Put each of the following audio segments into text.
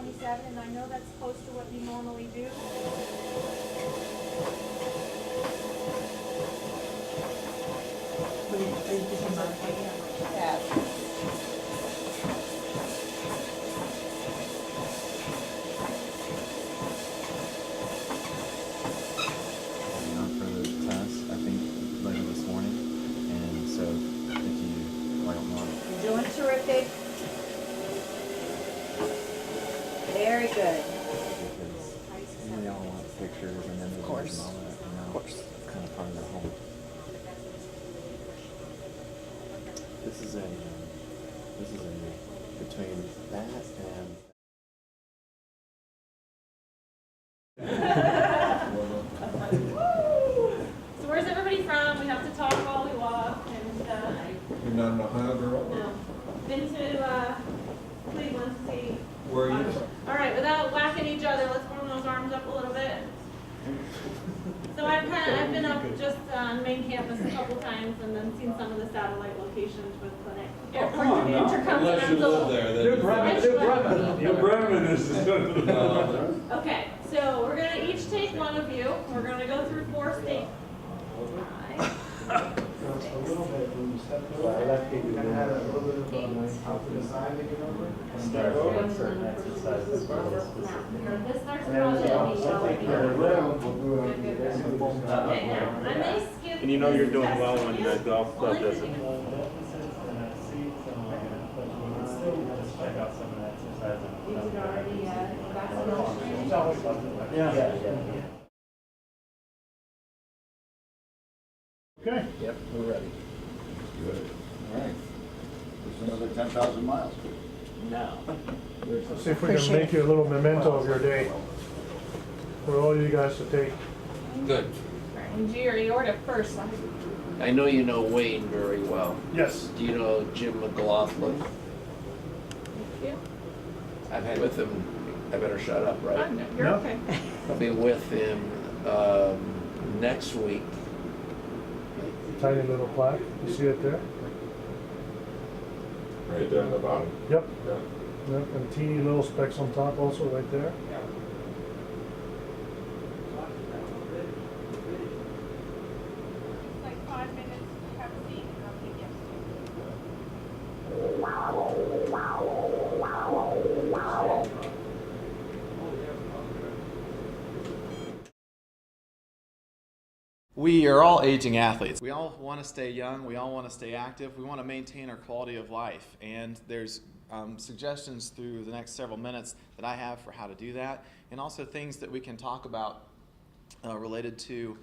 27, and I know that's close to what you normally do. Not for the test, I think later this morning, and so if you don't want You're doing terrific. Very good. because they all want pictures and images and all that, you know. Of course. It's kind of part of their whole. This is a between that and. So where's everybody from? We have to talk while we walk. And You're not an Ohio girl? no, been to Cleveland to see. Where are you from? All right, without whacking each other, let's warm those arms up a little bit. So I've been up just on main campus a couple times, and then seen some of the satellite locations with clinic. Come on now, unless you live there. New Bremen is. Okay, so we're gonna each take one of you. We're gonna go through 4 states. A little bit when you step over. I left it. You're gonna have a little bit of out to the side that you're over. Step over. This starts And then probably I'll take care of the rim. We'll do it. Okay, now, I may skip. And you know you're this doing test well for when you. the golf club Only doesn't. thing- You did already, vaccination. Yeah. Okay. Yep, we're ready. Good. All right. Just another 10,000 miles. No. See if we can make you a little memento of your day for all you guys to take. Good. And G, are you ordered first? I know you know Wayne very well. Yes. Do you know Jim McLaughlin? Yeah. I've had with him. I better shut up, right? You're No. okay. I'll be with him next week. Tiny little plaque. You see it there? Right there on the bottom? Yep. Yeah. Yep. And teeny little specks on top also right there. Like 5 minutes, have a seat, and I'll take you. We are all aging athletes. We all want to stay young. We all want to stay active. We want to maintain our quality of life. And there's suggestions through the next several minutes that I have for how to do that, and also things that we can talk about related to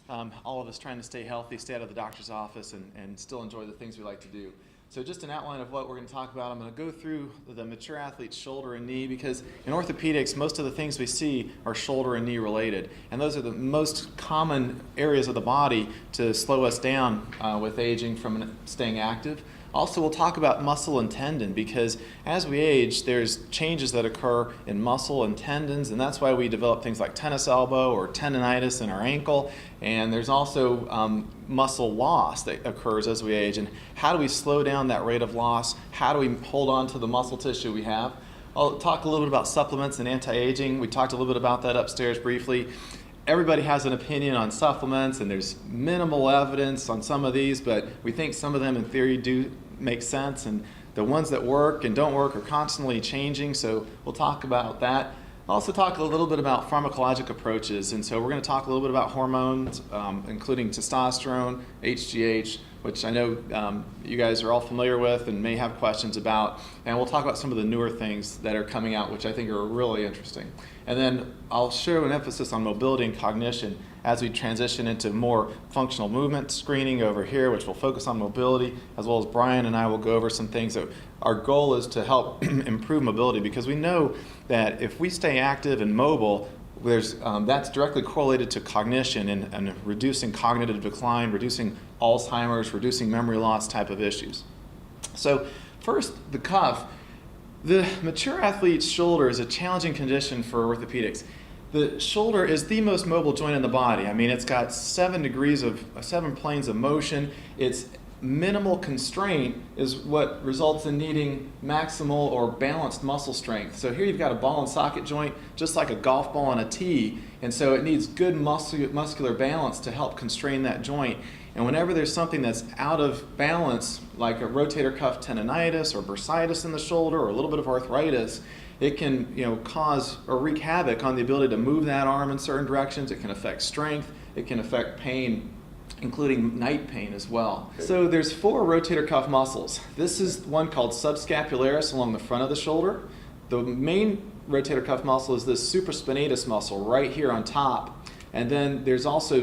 all of us trying to stay healthy, stay out of the doctor's office, and still enjoy the things we like to do. So just an outline of what we're going to talk about. I'm going to go through the mature athlete's shoulder and knee, because in orthopedics, most of the things we see are shoulder and knee related. And those are the most common areas of the body to slow us down with aging from staying active. Also, we'll talk about muscle and tendon, because as we age, there's changes that occur in muscle and tendons, and that's why we develop things like tennis elbow or tendonitis in our ankle. And there's also muscle loss that occurs as we age. And how do we slow down that rate of loss? How do we hold on to the muscle tissue we have? I'll talk a little bit about supplements and anti-aging. We talked a little bit about that upstairs briefly. Everybody has an opinion on supplements, and there's minimal evidence on some of these, but we think some of them in theory do make sense, and the ones that work and don't work are constantly changing, so we'll talk about that. I'll also talk a little bit about pharmacologic approaches, and so we're going to talk a little bit about hormones, including testosterone, HGH, which I know you guys are all familiar with and may have questions about, and we'll talk about some of the newer things that are coming out, which I think are really interesting. And then I'll show an emphasis on mobility and cognition as we transition into more functional movement screening over here, which will focus on mobility, as well as Brian and I will go over some things that our goal is to help improve mobility, because we know that if we stay active and mobile, that's directly correlated to cognition and reducing cognitive decline, reducing Alzheimer's, reducing memory loss type of issues. So first, the cuff. The mature athlete's shoulder is a challenging condition for orthopedics. The shoulder is the most mobile joint in the body. I mean, it's got 7 planes of motion. It's minimal constraint is what results in needing maximal or balanced muscle strength. So here you've got a ball and socket joint, just like a golf ball and a tee, and so it needs good muscular balance to help constrain that joint. And whenever there's something that's out of balance, like a rotator cuff tendonitis or bursitis in the shoulder or a little bit of arthritis, it can cause or wreak havoc on the ability to move that arm in certain directions. It can affect strength, it can affect pain, including night pain as well. So there's 4 rotator cuff muscles. This is one called subscapularis along the front of the shoulder. The main rotator cuff muscle is this supraspinatus muscle right here on top. And then there's also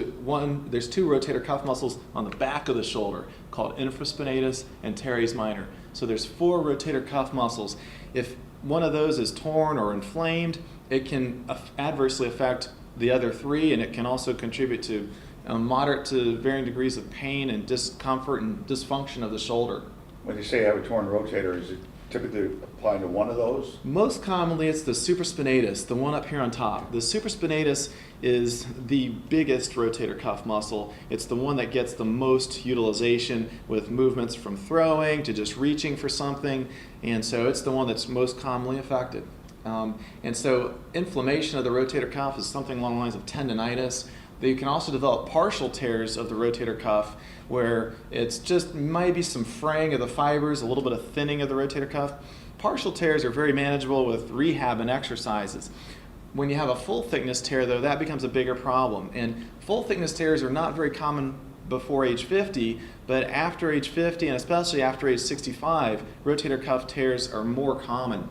there's 2 rotator cuff muscles on the back of the shoulder called infraspinatus and teres minor. So there's 4 rotator cuff muscles. If one of those is torn or inflamed, it can adversely affect the other 3, and it can also contribute to moderate to varying degrees of pain and discomfort and dysfunction of the shoulder. When you say you have a torn rotator, is it typically applying to one of those? Most commonly it's the supraspinatus, the one up here on top. The supraspinatus is the biggest rotator cuff muscle. It's the one that gets the most utilization with movements from throwing to just reaching for something, and so it's the one that's most commonly affected. And so inflammation of the rotator cuff is something along the lines of tendonitis. You can also develop partial tears of the rotator cuff where it's just maybe some fraying of the fibers, a little bit of thinning of the rotator cuff. Partial tears are very manageable with rehab and exercises. When you have a full thickness tear though, that becomes a bigger problem. And full thickness tears are not very common before age 50, but after age 50 and especially after age 65, rotator cuff tears are more common.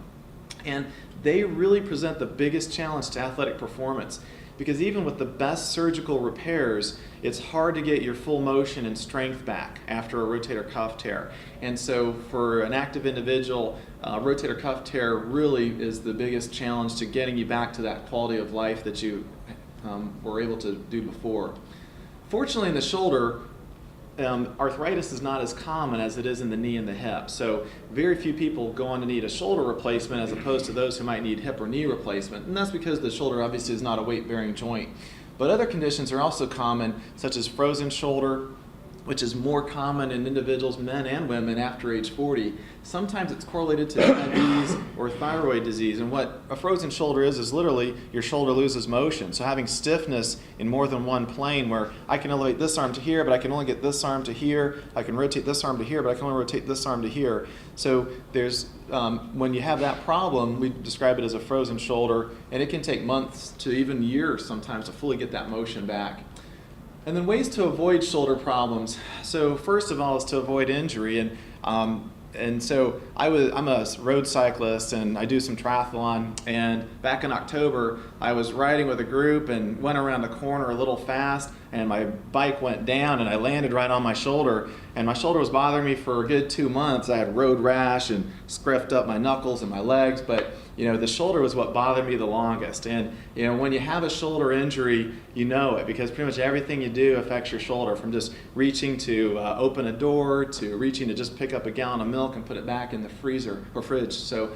And they really present the biggest challenge to athletic performance. Because even with the best surgical repairs, it's hard to get your full motion and strength back after a rotator cuff tear. And so for an active individual, rotator cuff tear really is the biggest challenge to getting you back to that quality of life that you were able to do before. Fortunately in the shoulder, arthritis is not as common as it is in the knee and the hip. So very few people go on to need a shoulder replacement as opposed to those who might need hip or knee replacement. And that's because the shoulder obviously is not a weight-bearing joint. But other conditions are also common, such as frozen shoulder, which is more common in individuals, men and women, after age 40. Sometimes it's correlated to diabetes or thyroid disease. And what a frozen shoulder is literally your shoulder loses motion. So having stiffness in more than one plane where I can elevate this arm to here, but I can only get this arm to here. I can rotate this arm to here, but I can only rotate this arm to here. So there's, when you have that problem, we describe it as a frozen shoulder, and it can take months to even years sometimes to fully get that motion back. And then ways to avoid shoulder problems. So first of all is to avoid injury. And so I'm a road cyclist and I do some triathlon, and back in October I was riding with a group and went around a corner a little fast, and my bike went down and I landed right on my shoulder, and my shoulder was bothering me for a good 2 months. I had road rash and scruffed up my knuckles and my legs, but the shoulder was what bothered me the longest. And when you have a shoulder injury, you know it, because pretty much everything you do affects your shoulder, from just reaching to open a door to reaching to just pick up a gallon of milk and put it back in the freezer or fridge. So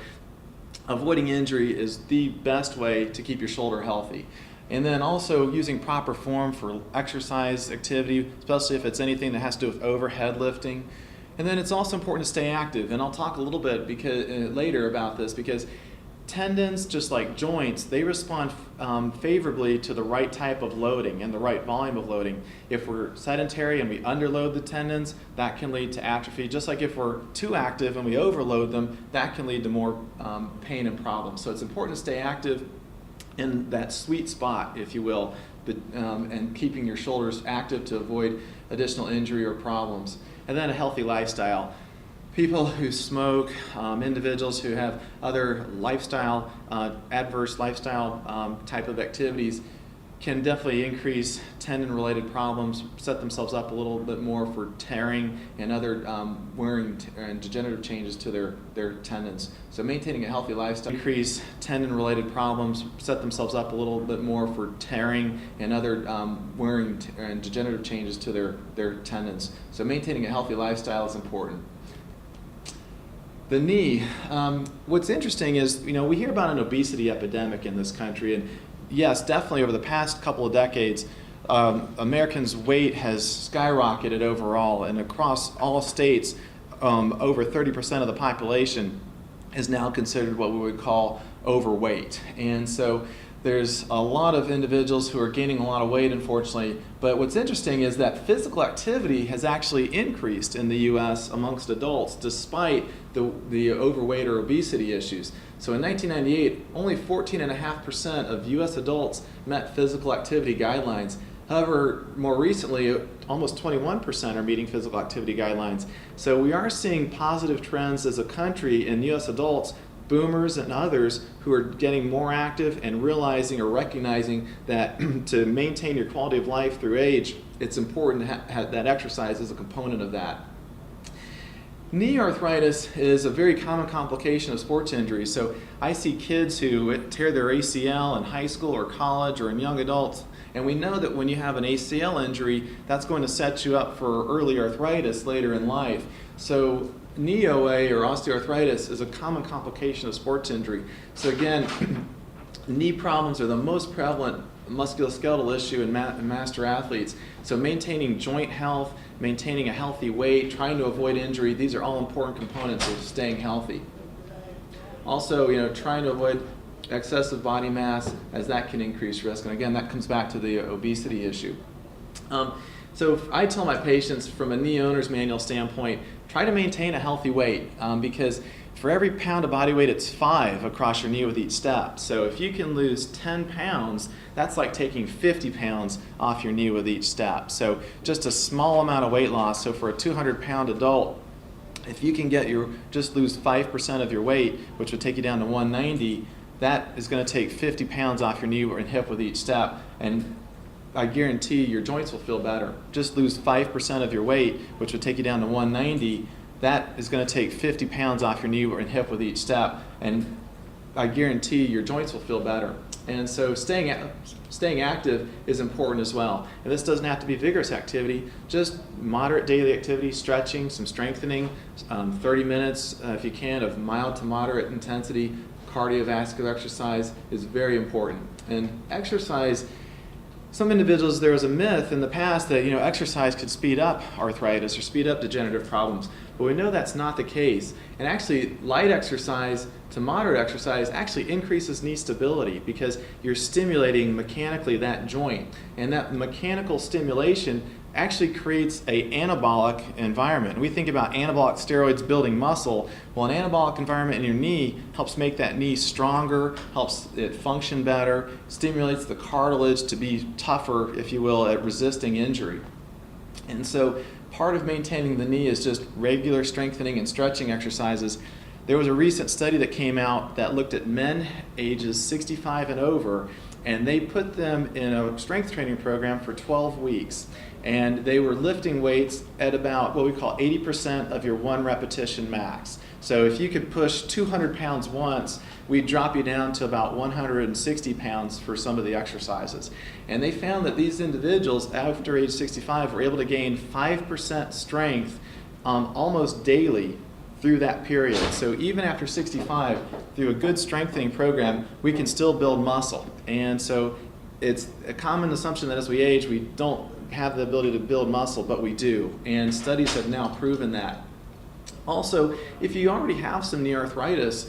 avoiding injury is the best way to keep your shoulder healthy. And then also using proper form for exercise activity, especially if it's anything that has to do with overhead lifting. And then it's also important to stay active, and I'll talk a little bit later about this, because tendons, just like joints, they respond favorably to the right type of loading and the right volume of loading. If we're sedentary and we underload the tendons, that can lead to atrophy. Just like if we're too active and we overload them, that can lead to more pain and problems. So it's important to stay active in that sweet spot, if you will, and keeping your shoulders active to avoid additional injury or problems. And then a healthy lifestyle. People who smoke, individuals who have other lifestyle, adverse lifestyle type of activities can definitely increase tendon-related problems, set themselves up a little bit more for tearing and other wearing and degenerative changes to their tendons. So maintaining a healthy lifestyle increase tendon-related problems, set themselves up a little bit more for tearing and other wearing and degenerative changes to their tendons. So maintaining a healthy lifestyle is important. The knee. What's interesting is, we hear about an obesity epidemic in this country, and yes, definitely over the past couple of decades, Americans' weight has skyrocketed overall, and across all states, over 30% of the population is now considered what we would call overweight. And so there's a lot of individuals who are gaining a lot of weight, unfortunately. But what's interesting is that physical activity has actually increased in the U.S. amongst adults, despite the overweight or obesity issues. So in 1998, only 14.5% of U.S. adults met physical activity guidelines. However, more recently, almost 21% are meeting physical activity guidelines. So we are seeing positive trends as a country in U.S. adults, boomers and others who are getting more active and realizing or recognizing that to maintain your quality of life through age, it's important to have that exercise as a component of that. Knee arthritis is a very common complication of sports injuries. So I see kids who tear their ACL in high school or college or in young adults, and we know that when you have an ACL injury, that's going to set you up for early arthritis later in life. So knee OA or osteoarthritis is a common complication of sports injury. So again, knee problems are the most prevalent musculoskeletal issue in master athletes. So maintaining joint health, maintaining a healthy weight, trying to avoid injury, these are all important components of staying healthy. Also, trying to avoid excessive body mass, as that can increase risk. And again, that comes back to the obesity issue. So I tell my patients from a knee owner's manual standpoint, try to maintain a healthy weight because for every pound of body weight, it's 5 across your knee with each step. So if you can lose 10 pounds, that's like taking 50 pounds off your knee with each step. So just a small amount of weight loss. So for a 200-pound adult, if you can just lose 5% of your weight, which would take you down to 190, that is going to take 50 pounds off your knee and hip with each step. And I guarantee your joints will feel better. Just lose 5% of your weight, which would take you down to 190. That is going to take 50 pounds off your knee and hip with each step, and I guarantee your joints will feel better. And so staying active is important as well. And this doesn't have to be vigorous activity, just moderate daily activity, stretching, some strengthening, 30 minutes if you can of mild to moderate intensity cardiovascular exercise is very important. And exercise, some individuals, there was a myth in the past that exercise could speed up arthritis or speed up degenerative problems, but we know that's not the case. And actually, light exercise to moderate exercise actually increases knee stability because you're stimulating mechanically that joint, and that mechanical stimulation actually creates an anabolic environment. We think about anabolic steroids building muscle. Well, an anabolic environment in your knee helps make that knee stronger, helps it function better, stimulates the cartilage to be tougher, if you will, at resisting injury. And so part of maintaining the knee is just regular strengthening and stretching exercises. There was a recent study that came out that looked at men ages 65 and over, and they put them in a strength training program for 12 weeks. And they were lifting weights at about what we call 80% of your 1 repetition max. So if you could push 200 pounds once, we'd drop you down to about 160 pounds for some of the exercises. And they found that these individuals after age 65 were able to gain 5% strength almost daily through that period. So even after 65, through a good strengthening program, we can still build muscle. And so it's a common assumption that as we age, we don't have the ability to build muscle, but we do. And studies have now proven that. Also, if you already have some knee arthritis,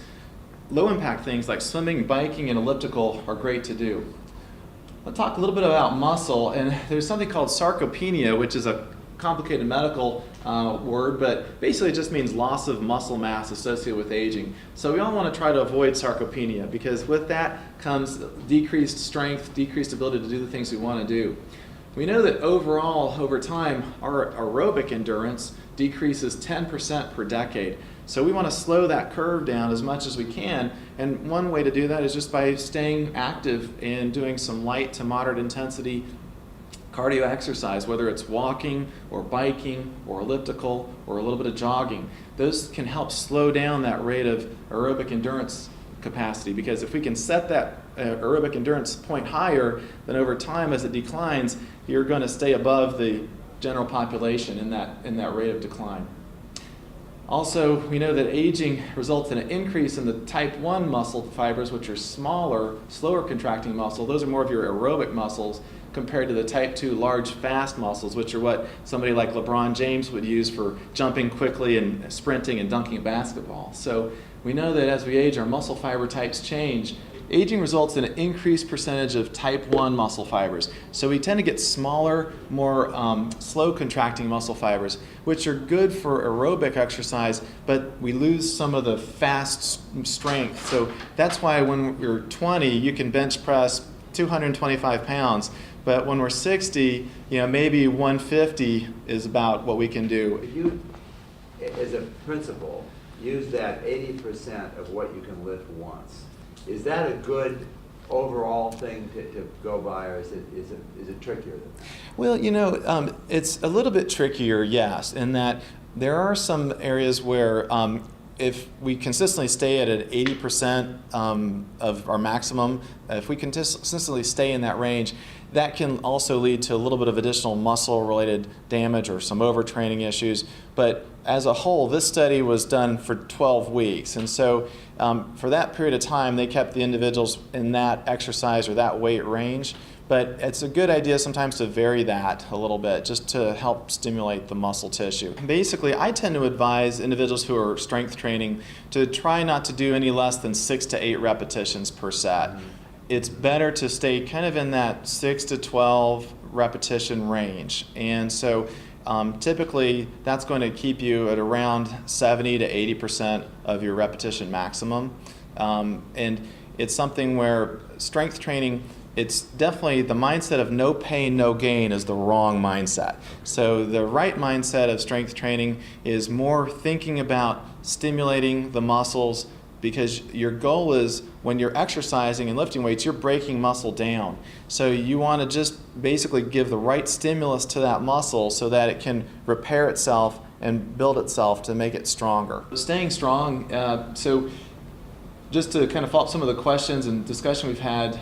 low impact things like swimming, biking, and elliptical are great to do. I'll talk a little bit about muscle, and there's something called sarcopenia, which is a complicated medical word, but basically it just means loss of muscle mass associated with aging. So we all want to try to avoid sarcopenia because with that comes decreased strength, decreased ability to do the things we want to do. We know that overall, over time, our aerobic endurance decreases 10% per decade. So we want to slow that curve down as much as we can, and one way to do that is just by staying active and doing some light to moderate intensity cardio exercise, whether it's walking or biking or elliptical or a little bit of jogging. Those can help slow down that rate of aerobic endurance capacity, because if we can set that aerobic endurance point higher, then over time as it declines, you're going to stay above the general population in that rate of decline. Also, we know that aging results in an increase in the type 1 muscle fibers, which are smaller, slower contracting muscle. Those are more of your aerobic muscles compared to the type 2 large, fast muscles, which are what somebody like LeBron James would use for jumping quickly and sprinting and dunking a basketball. So we know that as we age, our muscle fiber types change. Aging results in an increased percentage of type 1 muscle fibers. So we tend to get smaller, more slow contracting muscle fibers, which are good for aerobic exercise, but we lose some of the fast strength. So that's why when you're 20, you can bench press 225 pounds. But when we're 60, maybe 150 is about what we can do. If you, as a principle, use that 80% of what you can lift once, is that a good overall thing to go by, or is it trickier than that? Well, it's a little bit trickier, yes, in that there are some areas where if we consistently stay at an 80% of our maximum, if we consistently stay in that range, that can also lead to a little bit of additional muscle-related damage or some overtraining issues. But as a whole, this study was done for 12 weeks. And so for that period of time, they kept the individuals in that exercise or that weight range. But it's a good idea sometimes to vary that a little bit just to help stimulate the muscle tissue. Basically, I tend to advise individuals who are strength training to try not to do any less than 6 to 8 repetitions per set. It's better to stay kind of in that 6 to 12 repetition range. And so typically that's going to keep you at around 70 to 80% of your repetition maximum. And it's something where strength training, it's definitely the mindset of no pain, no gain is the wrong mindset. So the right mindset of strength training is more thinking about stimulating the muscles, because your goal is when you're exercising and lifting weights, you're breaking muscle down. So you want to just basically give the right stimulus to that muscle so that it can repair itself and build itself to make it stronger. Staying strong, so just to kind of follow up some of the questions and discussion we've had,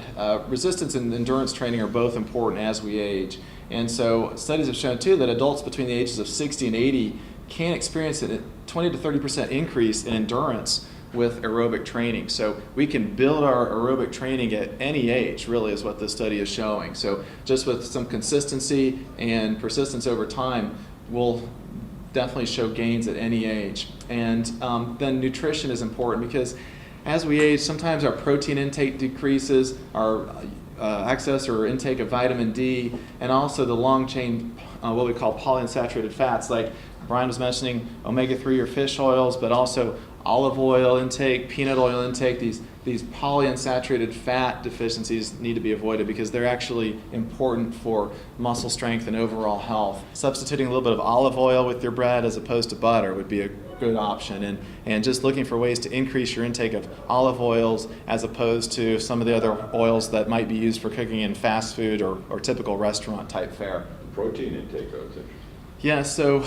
resistance and endurance training are both important as we age. And so studies have shown too that adults between the ages of 60 and 80 can experience a 20 to 30% increase in endurance with aerobic training. So we can build our aerobic training at any age, really, is what this study is showing. So just with some consistency and persistence over time, we'll definitely show gains at any age. And then nutrition is important, because as we age, sometimes our protein intake decreases, our excess or intake of vitamin D, and also the long chain, what we call polyunsaturated fats, like Brian was mentioning, omega-3 or fish oils, but also olive oil intake, peanut oil intake. These polyunsaturated fat deficiencies need to be avoided because they're actually important for muscle strength and overall health. Substituting a little bit of olive oil with your bread as opposed to butter would be a good option, and just looking for ways to increase your intake of olive oils as opposed to some of the other oils that might be used for cooking in fast food or typical restaurant type fare. Protein intake, though, is interesting. Yeah, so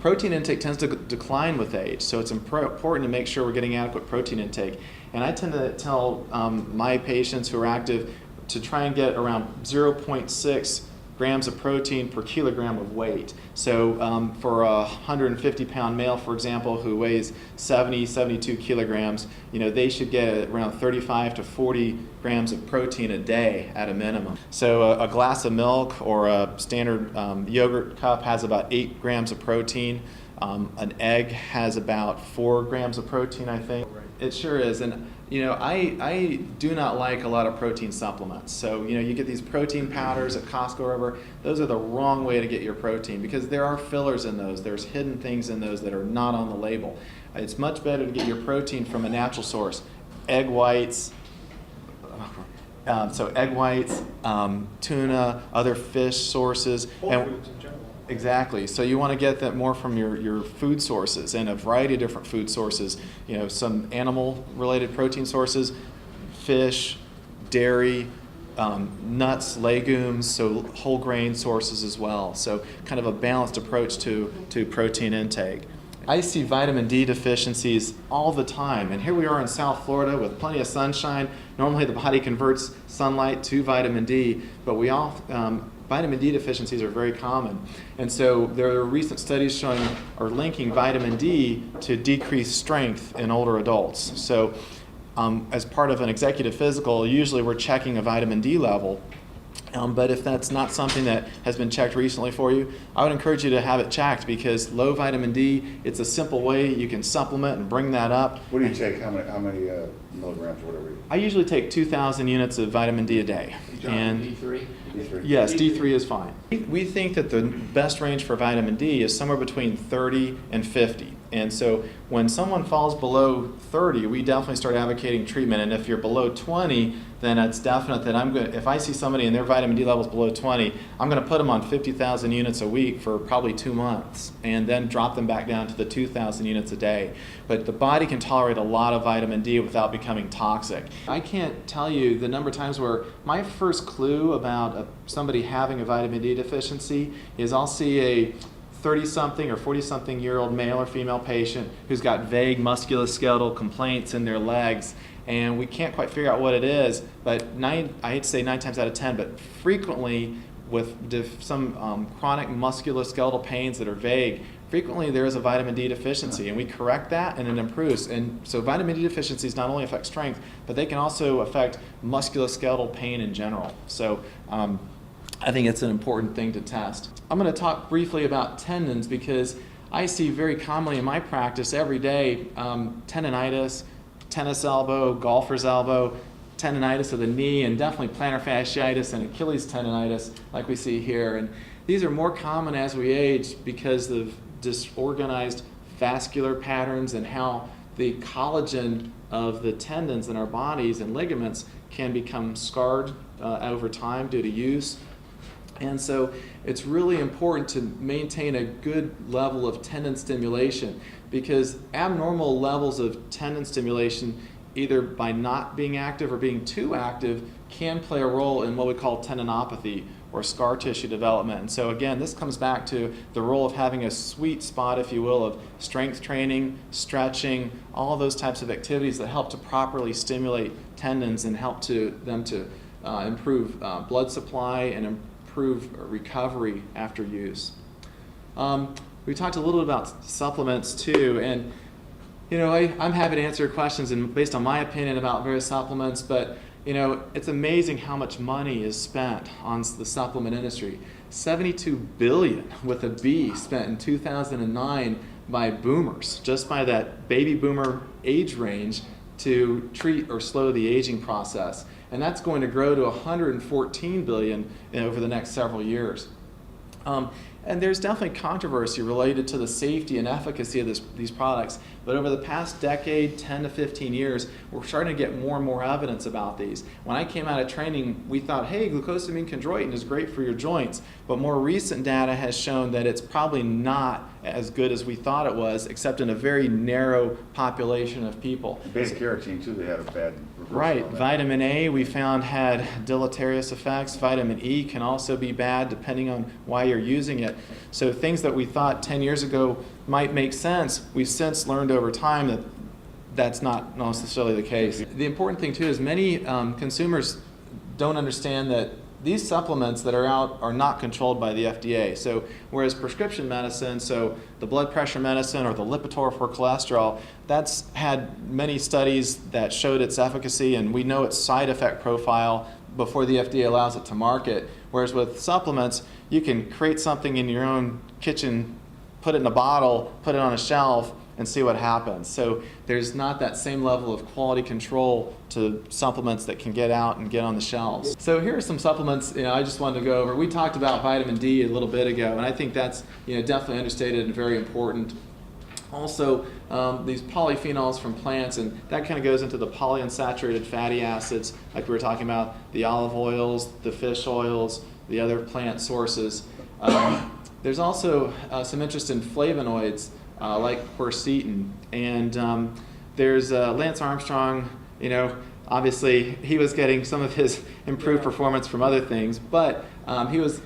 protein intake tends to decline with age, so it's important to make sure we're getting adequate protein intake. And I tend to tell my patients who are active to try and get around 0.6 grams of protein per kilogram of weight. So for a 150-pound male, for example, who weighs 72 kilograms, they should get around 35 to 40 grams of protein a day at a minimum. So a glass of milk or a standard yogurt cup has about 8 grams of protein. An egg has about 4 grams of protein, I think. It sure is. And I do not like a lot of protein supplements. So, you get these protein powders at Costco or wherever. Those are the wrong way to get your protein, because there are fillers in those. There's hidden things in those that are not on the label. It's much better to get your protein from a natural source. Egg whites, tuna, other fish sources. Whole foods in general. Exactly. So you want to get that more from your food sources, and a variety of different food sources. Some animal-related protein sources, fish, dairy, nuts, legumes, so whole grain sources as well. So kind of a balanced approach to protein intake. I see vitamin D deficiencies all the time, and here we are in South Florida with plenty of sunshine. Normally the body converts sunlight to vitamin D, but we all vitamin D deficiencies are very common. And so there are recent studies showing or linking vitamin D to decreased strength in older adults. So as part of an executive physical, usually we're checking a vitamin D level. But if that's not something that has been checked recently for you, I would encourage you to have it checked, because low vitamin D, it's a simple way you can supplement and bring that up. What do you take? How many milligrams or whatever? I usually take 2,000 units of vitamin D a day. And D3? D3? yes, D3 is fine. We think that the best range for vitamin D is somewhere between 30 and 50. And so when someone falls below 30, we definitely start advocating treatment. And if you're below 20, then it's definite that if I see somebody and their vitamin D level is below 20, I'm going to put them on 50,000 units a week for probably 2 months, and then drop them back down to the 2,000 units a day. But the body can tolerate a lot of vitamin D without becoming toxic. I can't tell you the number of times where my first clue about somebody having a vitamin D deficiency is I'll see a 30-something or 40-something-year-old male or female patient who's got vague musculoskeletal complaints in their legs, and we can't quite figure out what it is, but I hate to say 9 times out of 10, but frequently with some chronic musculoskeletal pains that are vague, frequently there is a vitamin D deficiency, and we correct that and it improves. And so vitamin D deficiencies not only affect strength, but they can also affect musculoskeletal pain in general. So I think it's an important thing to test. I'm going to talk briefly about tendons, because I see very commonly in my practice every day tendinitis, tennis elbow, golfer's elbow, tendinitis of the knee, and definitely plantar fasciitis and Achilles tendinitis like we see here. And these are more common as we age because of disorganized vascular patterns and how the collagen of the tendons in our bodies and ligaments can become scarred over time due to use. And so it's really important to maintain a good level of tendon stimulation, because abnormal levels of tendon stimulation, either by not being active or being too active, can play a role in what we call tendinopathy or scar tissue development. And so again, this comes back to the role of having a sweet spot, if you will, of strength training, stretching, all those types of activities that help to properly stimulate tendons and help them to improve blood supply and improve recovery after use. We talked a little bit about supplements too, and I'm happy to answer questions and based on my opinion about various supplements, but it's amazing how much money is spent on the supplement industry. $72 billion with a B spent in 2009 by boomers, just by that baby boomer age range, to treat or slow the aging process. And that's going to grow to $114 billion over the next several years. And there's definitely controversy related to the safety and efficacy of these products. But over the past decade, 10 to 15 years, we're starting to get more and more evidence about these. When I came out of training, we thought, hey, glucosamine chondroitin is great for your joints. But more recent data has shown that it's probably not as good as we thought it was, except in a very narrow population of people. Beta carotene, too, they had a bad reversal. Right. On that. Vitamin A we found had deleterious effects. Vitamin E can also be bad depending on why you're using it. So things that we thought 10 years ago might make sense, we've since learned over time that that's not necessarily the case. The important thing too is many consumers don't understand that these supplements that are out are not controlled by the FDA. So whereas prescription medicine, so the blood pressure medicine or the Lipitor for cholesterol, that's had many studies that showed its efficacy, and we know its side effect profile before the FDA allows it to market. Whereas with supplements, you can create something in your own kitchen, put it in a bottle, put it on a shelf, and see what happens. So there's not that same level of quality control to supplements that can get out and get on the shelves. So here are some supplements I just wanted to go over. We talked about vitamin D a little bit ago, and I think that's definitely understated and very important. Also, these polyphenols from plants, and that kind of goes into the polyunsaturated fatty acids, like we were talking about, the olive oils, the fish oils, the other plant sources. There's also some interest in flavonoids, like quercetin, and there's Lance Armstrong. Obviously he was getting some of his improved performance from other things, but he was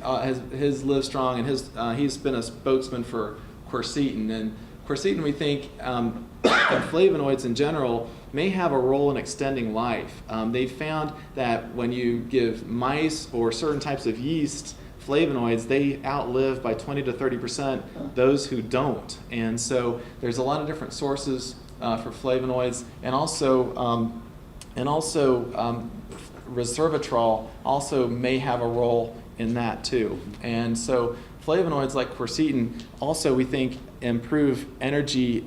his Live Strong, and he's been a spokesman for quercetin. And quercetin, we think, and flavonoids in general may have a role in extending life. They found that when you give mice or certain types of yeast flavonoids, they outlive by 20 to 30% those who don't. And so there's a lot of different sources for flavonoids, and also resveratrol also may have a role in that too. And so flavonoids like quercetin also, we think, improve energy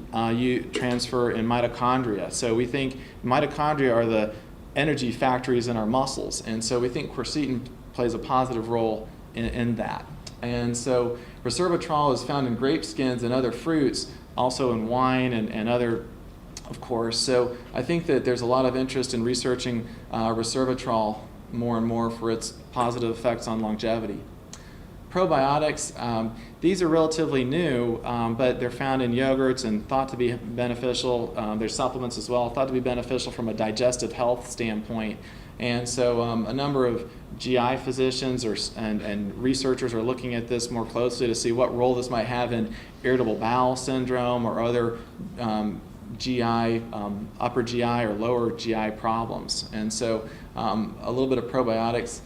transfer in mitochondria. So we think mitochondria are the energy factories in our muscles, and so we think quercetin plays a positive role in that. And so resveratrol is found in grape skins and other fruits, also in wine and other, of course. So I think that there's a lot of interest in researching resveratrol more and more for its positive effects on longevity. Probiotics, these are relatively new, but they're found in yogurts and thought to be beneficial. There's supplements as well, thought to be beneficial from a digestive health standpoint. And so a number of GI physicians and researchers are looking at this more closely to see what role this might have in irritable bowel syndrome or other GI, upper GI or lower GI problems. And so a little bit of probiotics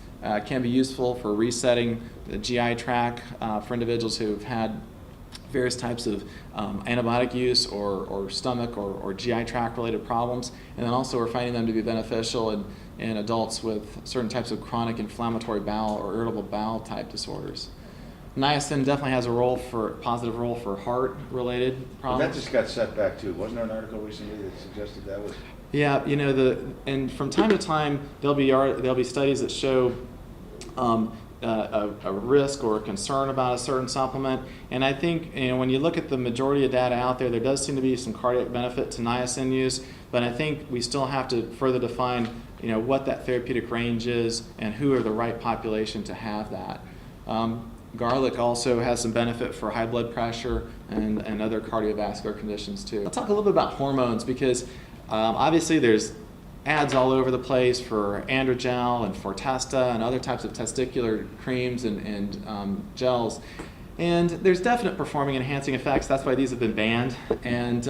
can be useful for resetting the GI tract for individuals who've had various types of antibiotic use or stomach or GI tract related problems. And then also we're finding them to be beneficial in adults with certain types of chronic inflammatory bowel or irritable bowel type disorders. Niacin definitely has a positive role for heart related problems. That just got set back too. Wasn't there an article recently that suggested that was? Yeah, you know, and from time to time there'll be studies that show a risk or a concern about a certain supplement, and I think, you know, when you look at the majority of data out there, there does seem to be some cardiac benefit to niacin use, but I think we still have to further define, you know, what that therapeutic range is and who are the right population to have that. Garlic also has some benefit for high blood pressure and other cardiovascular conditions too. I'll talk a little bit about hormones because obviously there's ads all over the place for Androgel and Fortesta and other types of testicular creams and gels. And there's definite performing enhancing effects. That's why these have been banned. And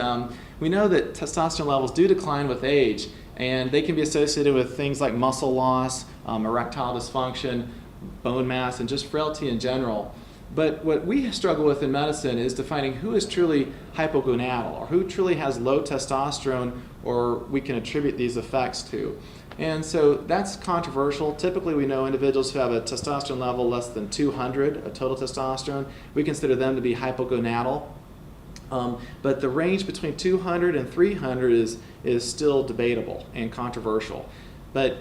we know that testosterone levels do decline with age, and they can be associated with things like muscle loss, erectile dysfunction, bone mass, and just frailty in general. But what we struggle with in medicine is defining who is truly hypogonadal or who truly has low testosterone or we can attribute these effects to. And so that's controversial. Typically we know individuals who have a testosterone level less than 200 of total testosterone, we consider them to be hypogonadal. But the range between 200 and 300 is still debatable and controversial. But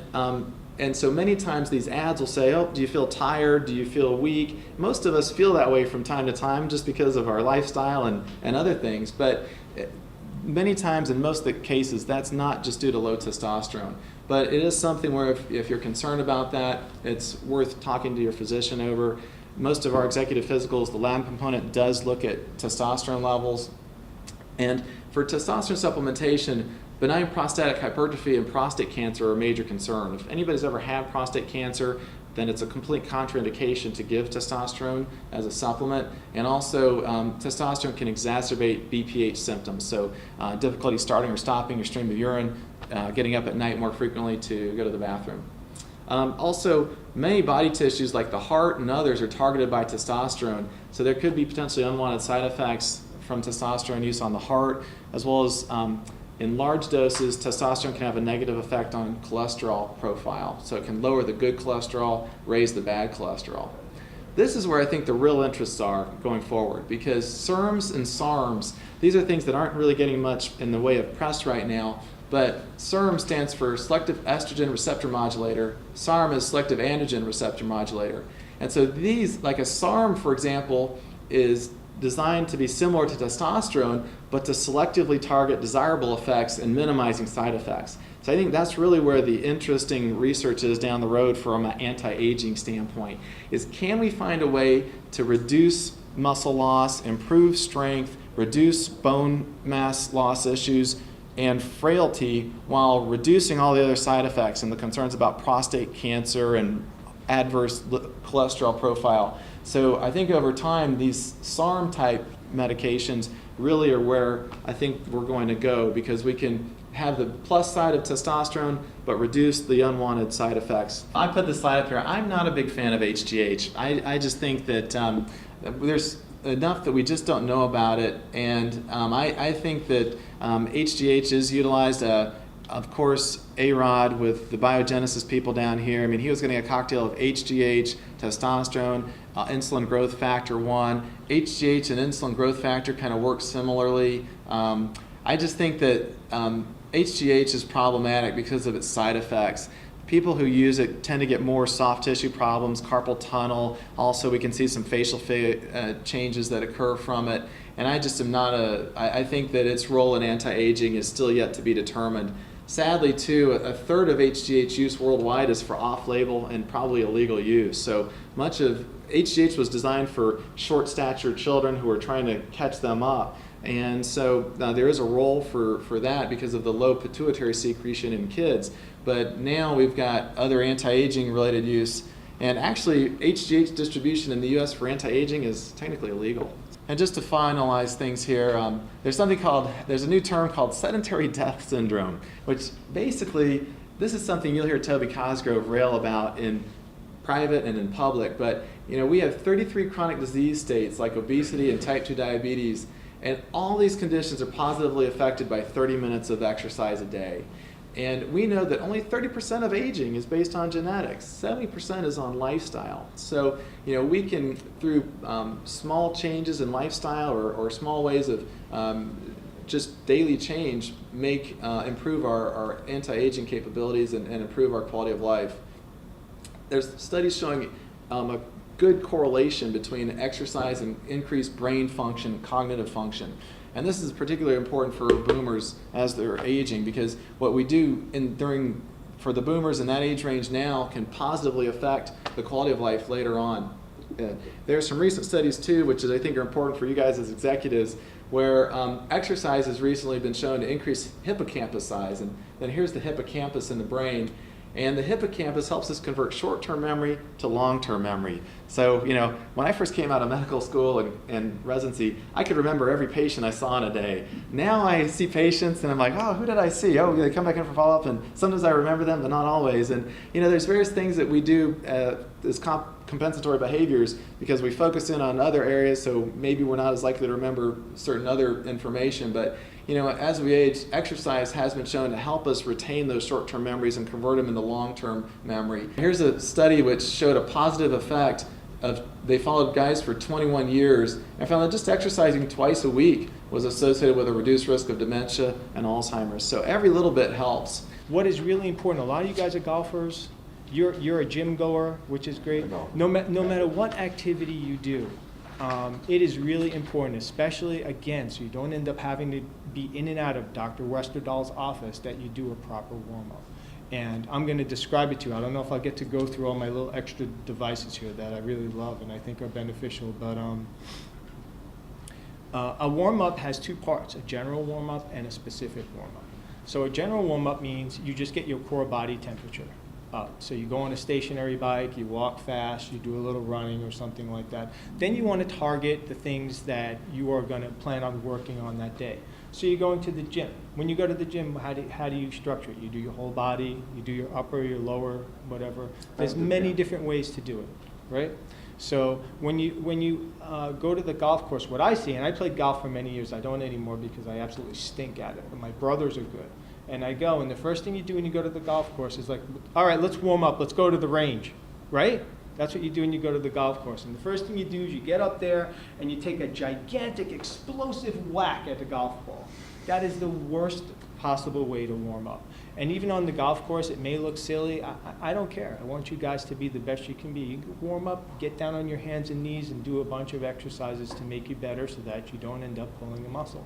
and so many times these ads will say, oh, do you feel tired? Do you feel weak? Most of us feel that way from time to time just because of our lifestyle and other things. But many times, in most of the cases, that's not just due to low testosterone. But it is something where if you're concerned about that, it's worth talking to your physician over. Most of our executive physicals, the lab component does look at testosterone levels. And for testosterone supplementation, benign prostatic hypertrophy and prostate cancer are a major concern. If anybody's ever had prostate cancer, then it's a complete contraindication to give testosterone as a supplement. And also, testosterone can exacerbate BPH symptoms, so difficulty starting or stopping your stream of urine, getting up at night more frequently to go to the bathroom. Also, many body tissues like the heart and others are targeted by testosterone, so there could be potentially unwanted side effects from testosterone use on the heart, as well as in large doses, testosterone can have a negative effect on cholesterol profile. So it can lower the good cholesterol, raise the bad cholesterol. This is where I think the real interests are going forward, because SERMs and SARMs, these are things that aren't really getting much in the way of press right now, but SERM stands for selective estrogen receptor modulator, SARM is selective androgen receptor modulator. And so these, like a SARM, for example, is designed to be similar to testosterone, but to selectively target desirable effects and minimizing side effects. So I think that's really where the interesting research is down the road from an anti-aging standpoint, is can we find a way to reduce muscle loss, improve strength, reduce bone mass loss issues, and frailty while reducing all the other side effects and the concerns about prostate cancer and adverse cholesterol profile. So I think over time, these SARM type medications really are where I think we're going to go, because we can have the plus side of testosterone, but reduce the unwanted side effects. I put this slide up here. I'm not a big fan of HGH. I just think that there's enough that we just don't know about it, and I think that HGH is utilized. Of course, A-Rod with the biogenesis people down here, I mean, he was getting a cocktail of HGH, testosterone, insulin growth factor 1. HGH and insulin growth factor kind of work similarly. I just think that HGH is problematic because of its side effects. People who use it tend to get more soft tissue problems, carpal tunnel. Also, we can see some facial changes that occur from it. And I just am not I think that its role in anti-aging is still yet to be determined. Sadly, too, a third of HGH use worldwide is for off-label and probably illegal use. So much of HGH was designed for short-statured children who are trying to catch them up. And so there is a role for that because of the low pituitary secretion in kids. But now we've got other anti-aging related use. And actually, HGH distribution in the US for anti-aging is technically illegal. And just to finalize things here, there's a new term called sedentary death syndrome, which basically, this is something you'll hear Toby Cosgrove rail about in private and in public, but we have 33 chronic disease states like obesity and type 2 diabetes, and all these conditions are positively affected by 30 minutes of exercise a day. And we know that only 30% of aging is based on genetics. 70% is on lifestyle. So, we can, through small changes in lifestyle or small ways of just daily change, improve our anti-aging capabilities and improve our quality of life. There's studies showing a good correlation between exercise and increased brain function, cognitive function. And this is particularly important for boomers as they're aging, because what we do for the boomers in that age range now can positively affect the quality of life later on. There's some recent studies too, which I think are important for you guys as executives, where exercise has recently been shown to increase hippocampus size. And then here's the hippocampus in the brain. And the hippocampus helps us convert short-term memory to long-term memory. So, when I first came out of medical school and residency, I could remember every patient I saw in a day. Now I see patients and I'm like, oh, who did I see? Oh, they come back in for follow-up, and sometimes I remember them, but not always. And, there's various things that we do as compensatory behaviors because we focus in on other areas, so maybe we're not as likely to remember certain other information. But as we age, exercise has been shown to help us retain those short-term memories and convert them into long-term memory. Here's a study which showed a positive effect they followed guys for 21 years and found that just exercising twice a week was associated with a reduced risk of dementia and Alzheimer's. So every little bit helps. What is really important, a lot of you guys are golfers, you're a gym goer, which is great. No matter what activity you do, it is really important, especially, again, so you don't end up having to be in and out of Dr. Westerdahl's office, that you do a proper warm-up. And I'm going to describe it to you. I don't know if I'll get to go through all my little extra devices here that I really love and I think are beneficial, but a warm-up has two parts, a general warm-up and a specific warm-up. So a general warm-up means you just get your core body temperature up. So you go on a stationary bike, you walk fast, you do a little running or something like that. Then you want to target the things that you are going to plan on working on that day. So you're going to the gym. When you go to the gym, how do you structure it? You do your whole body, you do your upper, your lower, whatever. There's many different ways to do it, right? So when you go to the golf course, what I see, and I played golf for many years, I don't anymore because I absolutely stink at it, but my brothers are good. And I go, and the first thing you do when you go to the golf course is like, all right, let's warm up, let's go to the range, right? That's what you do when you go to the golf course. And the first thing you do is you get up there and you take a gigantic explosive whack at the golf ball. That is the worst possible way to warm up. And even on the golf course, it may look silly. I don't care. I want you guys to be the best you can be. You can warm up, get down on your hands and knees and do a bunch of exercises to make you better so that you don't end up pulling a muscle.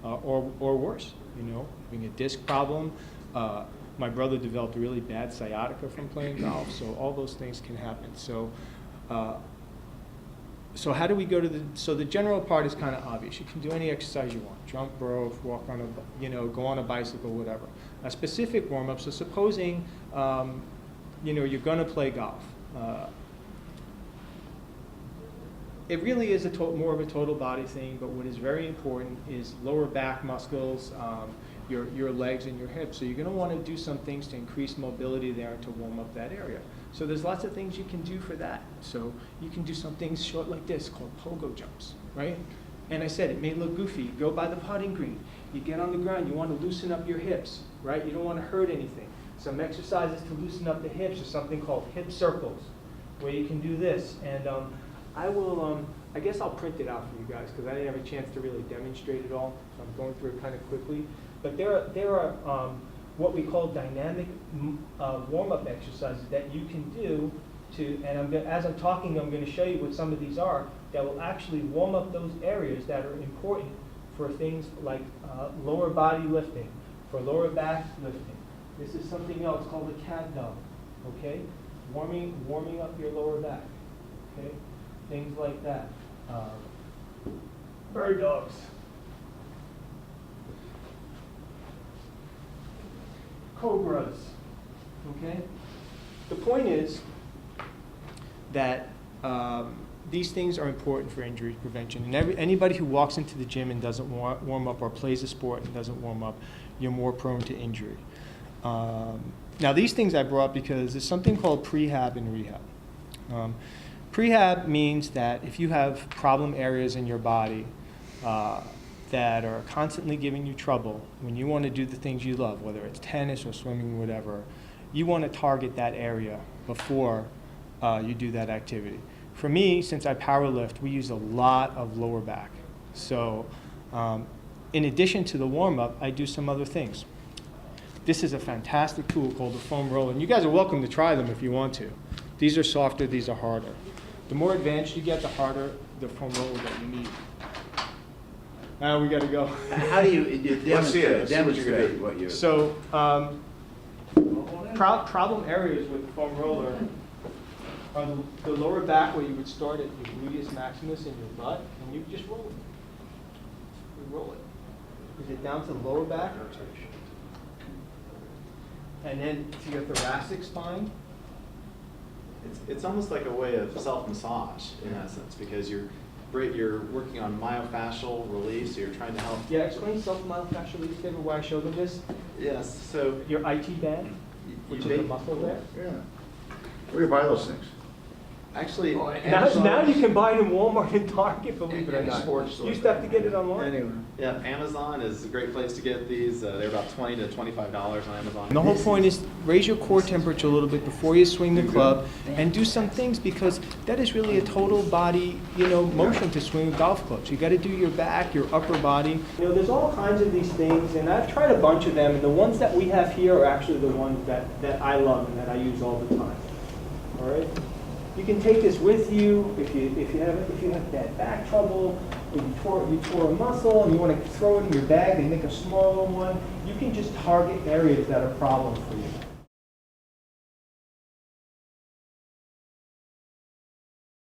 Or worse, having a disc problem. My brother developed a really bad sciatica from playing golf, so all those things can happen. So how do we go to the general part is kind of obvious. You can do any exercise you want, jump rope, walk on go on a bicycle, whatever. A specific warm-up, so supposing, you're gonna play golf. It really is more of a total body thing, but what is very important is lower back muscles, your legs and your hips. So you're going to want to do some things to increase mobility there and to warm up that area. So there's lots of things you can do for that. So you can do some things short like this called pogo jumps, right? And I said it may look goofy. You go by the putting green. You get on the ground. You want to loosen up your hips, right? You don't want to hurt anything. Some exercises to loosen up the hips are something called hip circles, where you can do this. And I guess I'll print it out for you guys because I didn't have a chance to really demonstrate it all. So I'm going through it kind of quickly. But there are what we call dynamic warm-up exercises that you can do and as I'm talking, I'm going to show you what some of these are that will actually warm up those areas that are important for things like lower body lifting, for lower back lifting. This is something else called a cat dog, okay? Warming up your lower back, okay? Things like that. Bird dogs. Cobras, okay? The point is that these things are important for injury prevention. And anybody who walks into the gym and doesn't warm up or plays a sport and doesn't warm up, you're more prone to injury. Now these things I brought because there's something called prehab and rehab. Prehab means that if you have problem areas in your body that are constantly giving you trouble, when you want to do the things you love, whether it's tennis or swimming, whatever, you want to target that area before you do that activity. For me, since I power lift, we use a lot of lower back. So in addition to the warm-up, I do some other things. This is a fantastic tool called the foam roller, and you guys are welcome to try them if you want to. These are softer, these are harder. The more advanced you get, the harder the foam roller that you need. Now we got to go. How do you demonstrate what you're... So problem areas with the foam roller are the lower back, where you would start at your gluteus maximus in your butt, and you just roll it. You roll it. Is it down to the lower back? And then to your thoracic spine. It's almost like a way of self-massage in essence, because you're working on myofascial relief, so you're trying to help. Yeah, explain self-myofascial relief, David, why I showed them this. Yes, so your IT band, which is the muscle there. Yeah. Where do you buy those things? Actually, now you can buy it in Walmart and Target, believe it or not. You used to have to get it online. Anyway. Yeah, Amazon is a great place to get these. They're about $20 to $25 on Amazon. And the whole point is raise your core temperature a little bit before you swing the club, and do some things, because that is really a total body, motion to swing a golf club. So you got to do your back, your upper body. There's all kinds of these things, and I've tried a bunch of them, and the ones that we have here are actually the ones that I love and that I use all the time. All right. You can take this with you if you have bad back trouble, if you tore a muscle and you want to throw it in your bag and make a smaller one. You can just target areas that are problems for you.